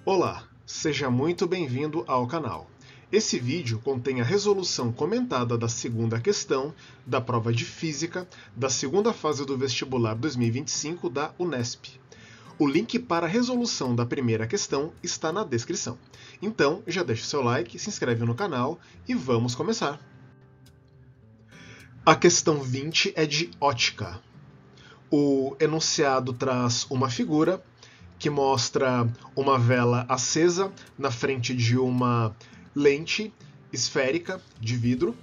Olá, seja muito bem-vindo ao canal. Esse vídeo contém a resolução comentada da segunda questão da prova de Física da segunda fase do vestibular 2025 da Unesp. O link para a resolução da primeira questão está na descrição. Então, já deixa o seu like, se inscreve no canal e vamos começar. A questão 20 é de ótica. O enunciado traz uma figura que mostra uma vela acesa na frente de uma lente esférica de vidro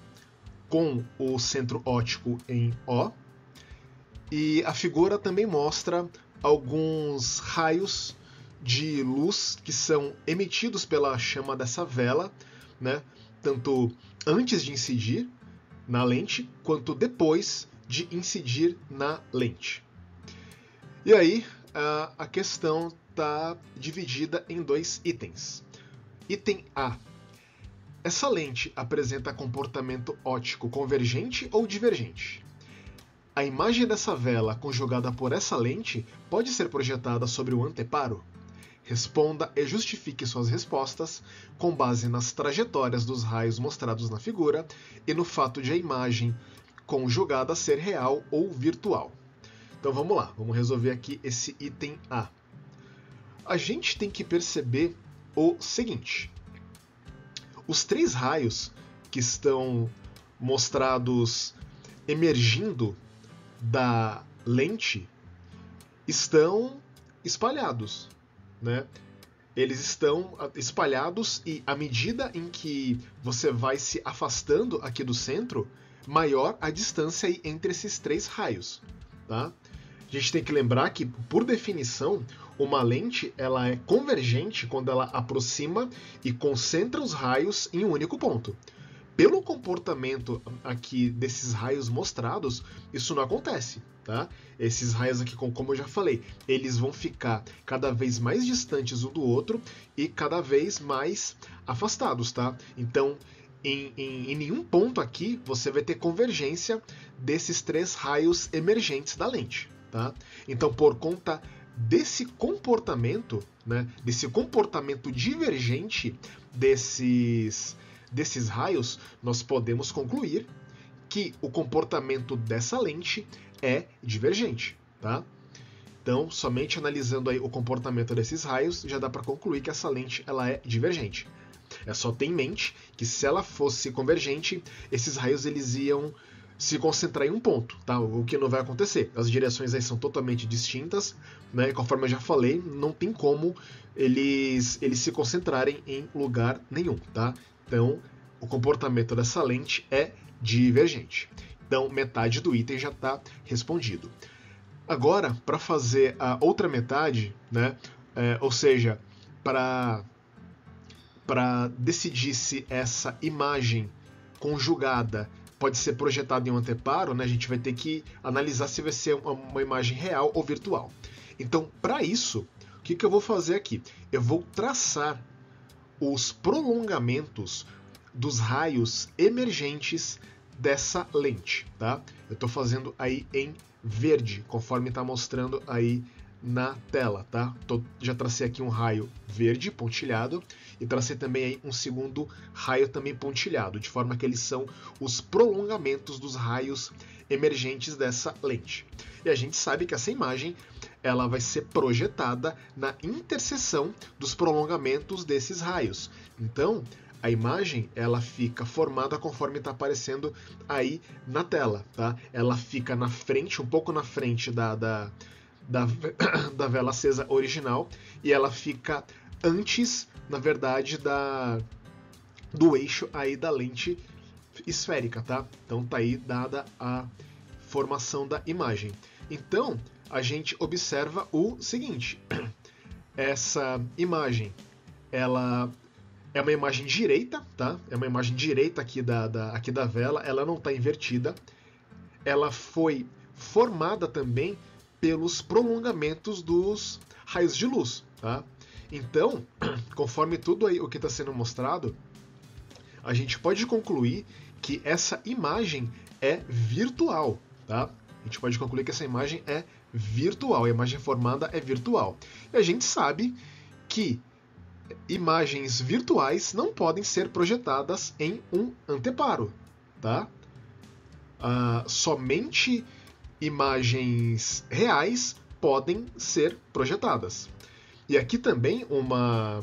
com o centro óptico em O. E a figura também mostra alguns raios de luz que são emitidos pela chama dessa vela, né, tanto antes de incidir na lente quanto depois de incidir na lente. E aí, a questão está dividida em dois itens. Item A. Essa lente apresenta comportamento óptico convergente ou divergente? A imagem dessa vela conjugada por essa lente pode ser projetada sobre o anteparo? Responda e justifique suas respostas com base nas trajetórias dos raios mostrados na figura e no fato de a imagem conjugada ser real ou virtual. Então vamos lá, vamos resolver aqui esse item A. A gente tem que perceber o seguinte: os três raios que estão mostrados emergindo da lente estão espalhados, né? Eles estão espalhados e à medida em que você vai se afastando aqui do centro, maior a distância aí entre esses três raios, tá? A gente tem que lembrar que, por definição, uma lente ela é convergente quando ela aproxima e concentra os raios em um único ponto. Pelo comportamento aqui desses raios mostrados, isso não acontece, tá? Esses raios aqui, como eu já falei, eles vão ficar cada vez mais distantes um do outro e cada vez mais afastados, tá? Então, em nenhum ponto aqui você vai ter convergência desses três raios emergentes da lente, tá? Então, por conta desse comportamento, né, desse comportamento divergente desses raios, nós podemos concluir que o comportamento dessa lente é divergente, tá? Então, somente analisando aí o comportamento desses raios, já dá para concluir que essa lente ela é divergente. É só ter em mente que se ela fosse convergente, esses raios eles iam se concentrar em um ponto, tá? O que não vai acontecer. As direções aí são totalmente distintas, né? E conforme eu já falei, não tem como eles se concentrarem em lugar nenhum, tá? Então, o comportamento dessa lente é divergente. Então, metade do item já está respondido. Agora, para fazer a outra metade, né? Ou seja, para decidir se essa imagem conjugada pode ser projetada em um anteparo, né, a gente vai ter que analisar se vai ser uma imagem real ou virtual. Então, para isso, o que eu vou fazer aqui? Eu vou traçar os prolongamentos dos raios emergentes dessa lente, tá? Eu estou fazendo aí em verde, conforme está mostrando aí na tela, tá? Já tracei aqui um raio verde pontilhado e tracei também aí um segundo raio também pontilhado, de forma que eles são os prolongamentos dos raios emergentes dessa lente. E a gente sabe que essa imagem ela vai ser projetada na interseção dos prolongamentos desses raios. Então, a imagem ela fica formada conforme está aparecendo aí na tela, tá? Ela fica na frente, um pouco na frente da vela acesa original, e ela fica antes, na verdade, do eixo aí da lente esférica, tá? Então tá aí dada a formação da imagem. Então, a gente observa o seguinte: essa imagem, ela é uma imagem direita, tá? É uma imagem direita aqui da vela, ela não está invertida. Ela foi formada também pelos prolongamentos dos raios de luz, tá? Então, conforme tudo aí o que está sendo mostrado, a gente pode concluir que essa imagem é virtual, tá? A gente pode concluir que essa imagem é virtual, a imagem formada é virtual. E a gente sabe que imagens virtuais não podem ser projetadas em um anteparo, tá? Somente imagens reais podem ser projetadas. E aqui também uma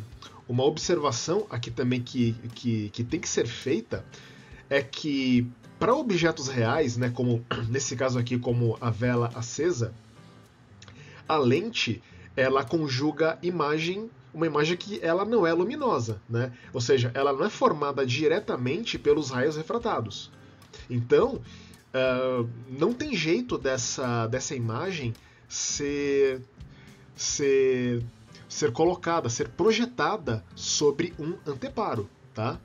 observação aqui também que tem que ser feita é que para objetos reais, né, como nesse caso aqui como a vela acesa, a lente ela conjuga uma imagem que ela não é luminosa, né? Ou seja, ela não é formada diretamente pelos raios refratados. Então, não tem jeito dessa imagem ser colocada, ser projetada sobre um anteparo, tá?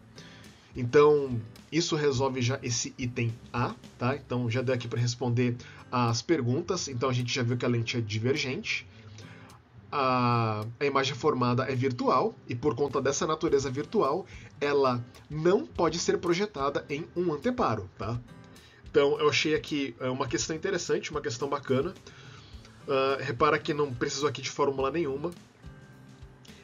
Então, isso resolve já esse item A, tá? Então, já deu aqui para responder as perguntas. Então, a gente já viu que a lente é divergente. A imagem formada é virtual e, por conta dessa natureza virtual, ela não pode ser projetada em um anteparo, tá? Então, eu achei aqui uma questão interessante, uma questão bacana. Repara que não precisou aqui de fórmula nenhuma.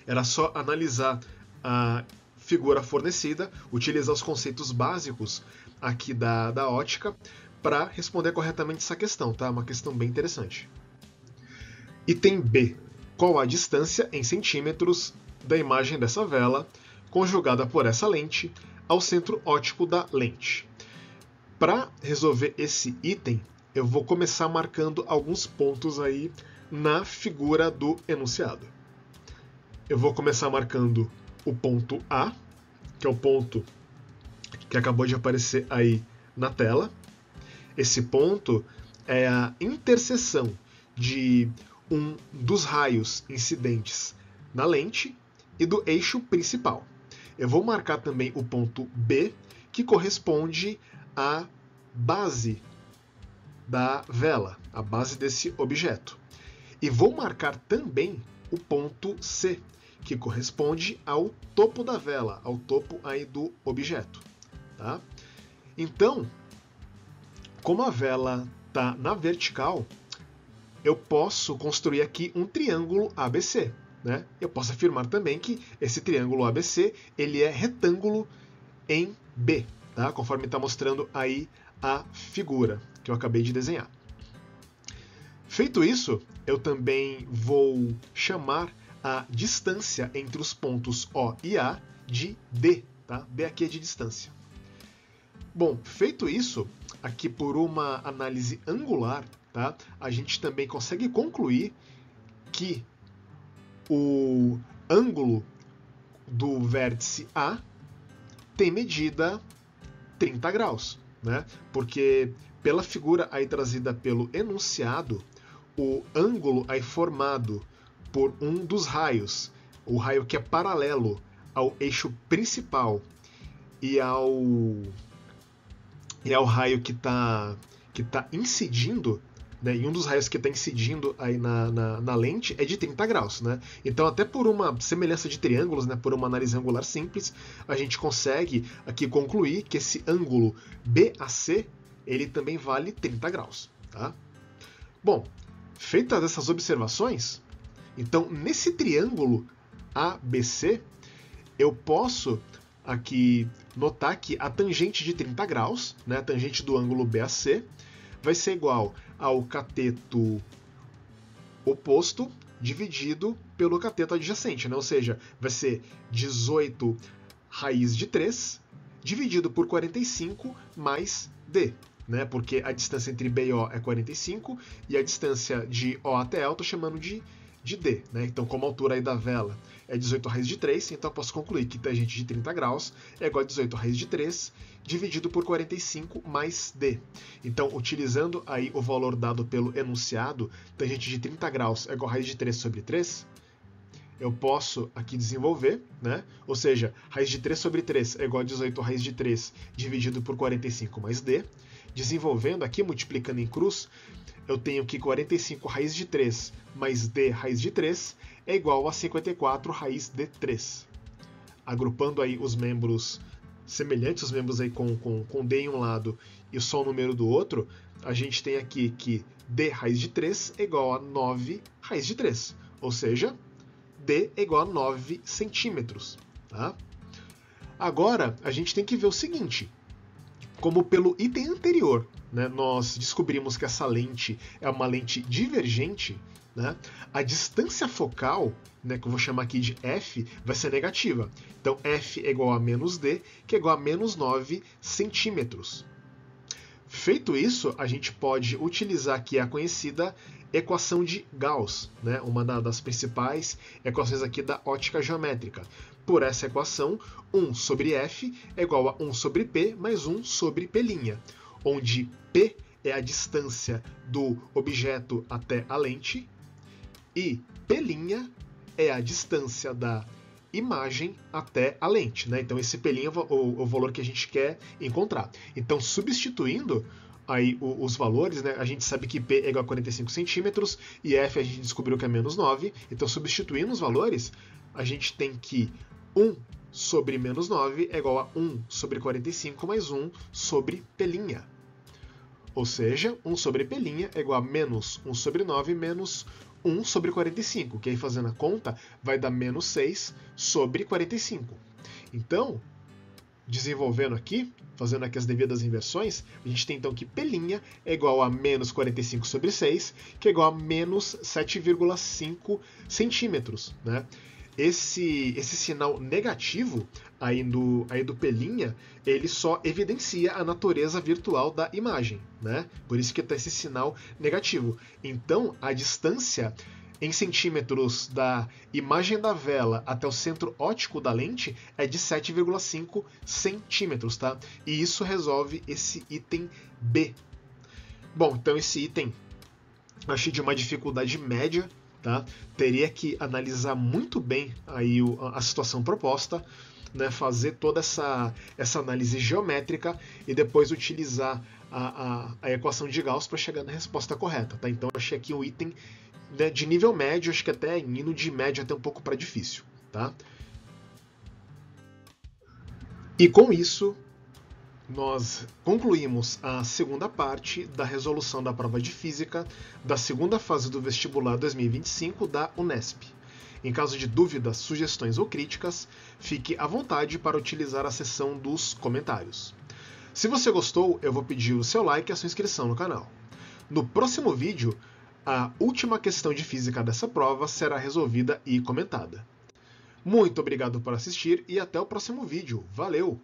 Era só analisar a figura fornecida, utilizar os conceitos básicos aqui da ótica para responder corretamente essa questão, tá? Uma questão bem interessante. Item B. Qual a distância em centímetros da imagem dessa vela, conjugada por essa lente, ao centro óptico da lente? Para resolver esse item, eu vou começar marcando alguns pontos aí na figura do enunciado. Eu vou começar marcando o ponto A, que é o ponto que acabou de aparecer aí na tela. Esse ponto é a interseção de um dos raios incidentes na lente e do eixo principal. Eu vou marcar também o ponto B, que corresponde à base da vela, a base desse objeto. E vou marcar também o ponto C, que corresponde ao topo da vela, ao topo aí do objeto. Tá? Então, como a vela está na vertical, eu posso construir aqui um triângulo ABC. Né? Eu posso afirmar também que esse triângulo ABC ele é retângulo em B, tá? Conforme está mostrando aí a figura que eu acabei de desenhar. Feito isso, eu também vou chamar a distância entre os pontos O e A de D. Tá? D aqui é de distância. Bom, feito isso, aqui por uma análise angular, tá? A gente também consegue concluir que o ângulo do vértice A tem medida 30 graus, né? Porque pela figura aí trazida pelo enunciado, o ângulo aí formado por um dos raios, o raio que é paralelo ao eixo principal e ao raio que está incidindo, né, e um dos raios que está incidindo aí na lente é de 30 graus. Né? Então, até por uma semelhança de triângulos, né, por uma análise angular simples, a gente consegue aqui concluir que esse ângulo BAC ele também vale 30 graus. Tá? Bom, feitas essas observações, então nesse triângulo ABC, eu posso aqui notar que a tangente de 30 graus, né, a tangente do ângulo BAC, vai ser igual ao cateto oposto dividido pelo cateto adjacente, né? Ou seja, vai ser 18 raiz de 3 dividido por 45 mais D, né? Porque a distância entre B e O é 45 e a distância de O até L eu estou chamando de D, né? Então, como a altura aí da vela é 18 raiz de 3, então eu posso concluir que tangente de 30 graus é igual a 18 raiz de 3 dividido por 45 mais D. Então, utilizando aí o valor dado pelo enunciado, tangente de 30 graus é igual a raiz de 3 sobre 3, eu posso aqui desenvolver, né? Ou seja, raiz de 3 sobre 3 é igual a 18 raiz de 3 dividido por 45 mais D. Desenvolvendo aqui, multiplicando em cruz, eu tenho que 45 raiz de 3 mais D raiz de 3 é igual a 54 raiz de 3. Agrupando aí os membros semelhantes, os membros aí com D em um lado e só o número do outro, a gente tem aqui que D raiz de 3 é igual a 9 raiz de 3. Ou seja, D é igual a 9 centímetros. Tá? Agora, a gente tem que ver o seguinte, como pelo item anterior, né, nós descobrimos que essa lente é uma lente divergente, né, a distância focal, né, que eu vou chamar aqui de f, vai ser negativa. Então, f é igual a menos d, que é igual a menos 9 centímetros. Feito isso, a gente pode utilizar aqui a conhecida equação de Gauss, né, uma das principais equações aqui da ótica geométrica. Por essa equação, 1 sobre f é igual a 1 sobre p mais 1 sobre p', onde p é a distância do objeto até a lente e p' é a distância da imagem até a lente. Né? Então esse p' é o valor que a gente quer encontrar. Então substituindo aí os valores, né, a gente sabe que p é igual a 45 centímetros e f a gente descobriu que é menos 9. Então substituindo os valores, a gente tem que 1 sobre menos 9 é igual a 1 sobre 45 mais 1 sobre p'. Ou seja, 1 sobre p' é igual a menos 1 sobre 9 menos 1 sobre 45, que aí fazendo a conta vai dar menos 6 sobre 45. Então, desenvolvendo aqui, fazendo aqui as devidas inversões, a gente tem então que p' é igual a menos 45 sobre 6, que é igual a menos 7,5 centímetros. Né? Esse sinal negativo aí do p', ele só evidencia a natureza virtual da imagem, né? Por isso que está esse sinal negativo. Então, a distância em centímetros da imagem da vela até o centro óptico da lente é de 7,5 centímetros, tá? E isso resolve esse item B. Bom, então esse item achei de uma dificuldade média, tá? Teria que analisar muito bem aí a situação proposta, né? Fazer toda essa análise geométrica e depois utilizar a equação de Gauss para chegar na resposta correta. Tá? Então achei aqui um item, né, de nível médio, acho que até indo de médio até um pouco para difícil. Tá? E com isso, nós concluímos a segunda parte da resolução da prova de Física da segunda fase do vestibular 2025 da Unesp. Em caso de dúvidas, sugestões ou críticas, fique à vontade para utilizar a seção dos comentários. Se você gostou, eu vou pedir o seu like e a sua inscrição no canal. No próximo vídeo, a última questão de física dessa prova será resolvida e comentada. Muito obrigado por assistir e até o próximo vídeo. Valeu!